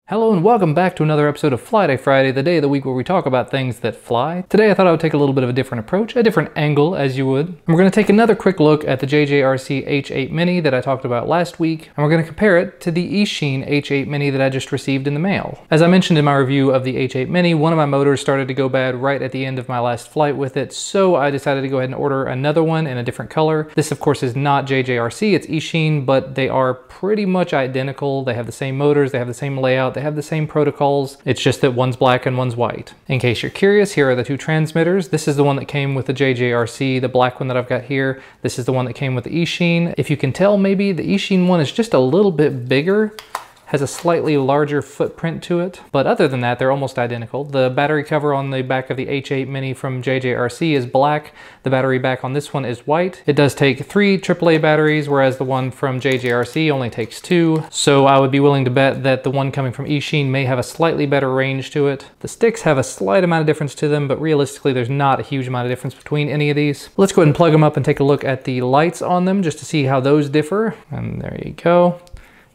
Hello and welcome back to another episode of Fly Day Friday, the day of the week where we talk about things that fly. Today I thought I would take a little bit of a different approach, a different angle as you would. And we're going to take another quick look at the JJRC H8 Mini that I talked about last week, and we're going to compare it to the Eachine H8 Mini that I just received in the mail. As I mentioned in my review of the H8 Mini, one of my motors started to go bad right at the end of my last flight with it, so I decided to go ahead and order another one in a different color. This of course is not JJRC, it's Eachine, but they are pretty much identical. They have the same motors, they have the same layout, they have the same protocols. It's just that one's black and one's white. In case you're curious, here are the two transmitters. This is the one that came with the JJRC, the black one that I've got here. This is the one that came with the Eachine. If you can tell, maybe the Eachine one is just a little bit bigger, has a slightly larger footprint to it, but other than that, they're almost identical. The battery cover on the back of the H8 Mini from JJRC is black. The battery back on this one is white. It does take 3 AAA batteries, whereas the one from JJRC only takes 2. So I would be willing to bet that the one coming from Eachine may have a slightly better range to it. The sticks have a slight amount of difference to them, but realistically, there's not a huge amount of difference between any of these. Let's go ahead and plug them up and take a look at the lights on them just to see how those differ. And there you go.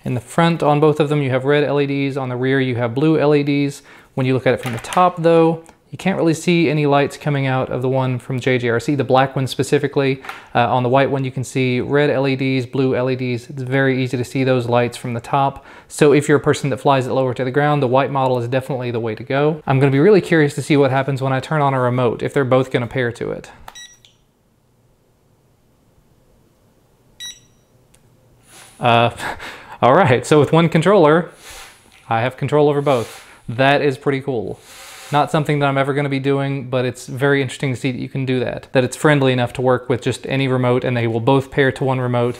In the front on both of them, you have red LEDs. On the rear, you have blue LEDs. When you look at it from the top though, you can't really see any lights coming out of the one from JJRC, the black one specifically. On the white one, you can see red LEDs, blue LEDs. It's very easy to see those lights from the top. So if you're a person that flies it lower to the ground, the white model is definitely the way to go. I'm gonna be really curious to see what happens when I turn on a remote, if they're both gonna pair to it. All right, so with one controller, I have control over both. That is pretty cool. Not something that I'm ever going to be doing, but it's very interesting to see that you can do that. That it's friendly enough to work with just any remote and they will both pair to one remote.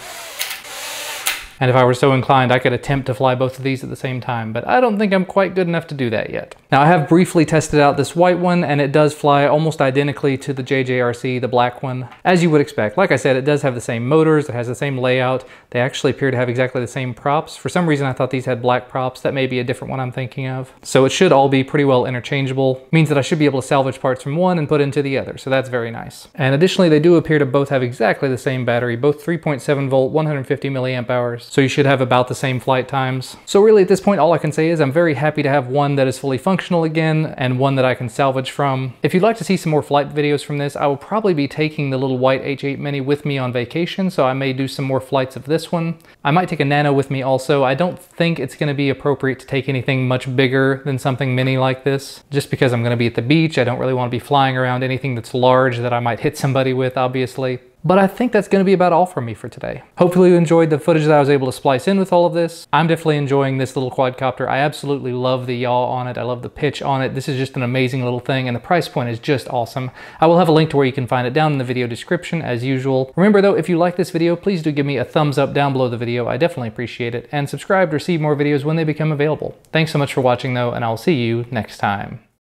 And if I were so inclined, I could attempt to fly both of these at the same time, but I don't think I'm quite good enough to do that yet. Now I have briefly tested out this white one and it does fly almost identically to the JJRC, the black one, as you would expect. Like I said, it does have the same motors, it has the same layout. They actually appear to have exactly the same props. For some reason, I thought these had black props. That may be a different one I'm thinking of. So it should all be pretty well interchangeable. Means that I should be able to salvage parts from one and put into the other. So that's very nice. And additionally, they do appear to both have exactly the same battery, both 3.7 volt, 150 milliamp hours. So you should have about the same flight times. So really at this point, all I can say is I'm very happy to have one that is fully functional again and one that I can salvage from. If you'd like to see some more flight videos from this, I will probably be taking the little white H8 Mini with me on vacation. So I may do some more flights of this one. I might take a Nano with me also. I don't think it's going to be appropriate to take anything much bigger than something mini like this. Just because I'm going to be at the beach, I don't really want to be flying around anything that's large that I might hit somebody with, obviously. But I think that's going to be about all from me for today. Hopefully you enjoyed the footage that I was able to splice in with all of this. I'm definitely enjoying this little quadcopter. I absolutely love the yaw on it. I love the pitch on it. This is just an amazing little thing and the price point is just awesome. I will have a link to where you can find it down in the video description as usual. Remember though, if you like this video, please do give me a thumbs up down below the video. I definitely appreciate it. And subscribe to receive more videos when they become available. Thanks so much for watching though, and I'll see you next time.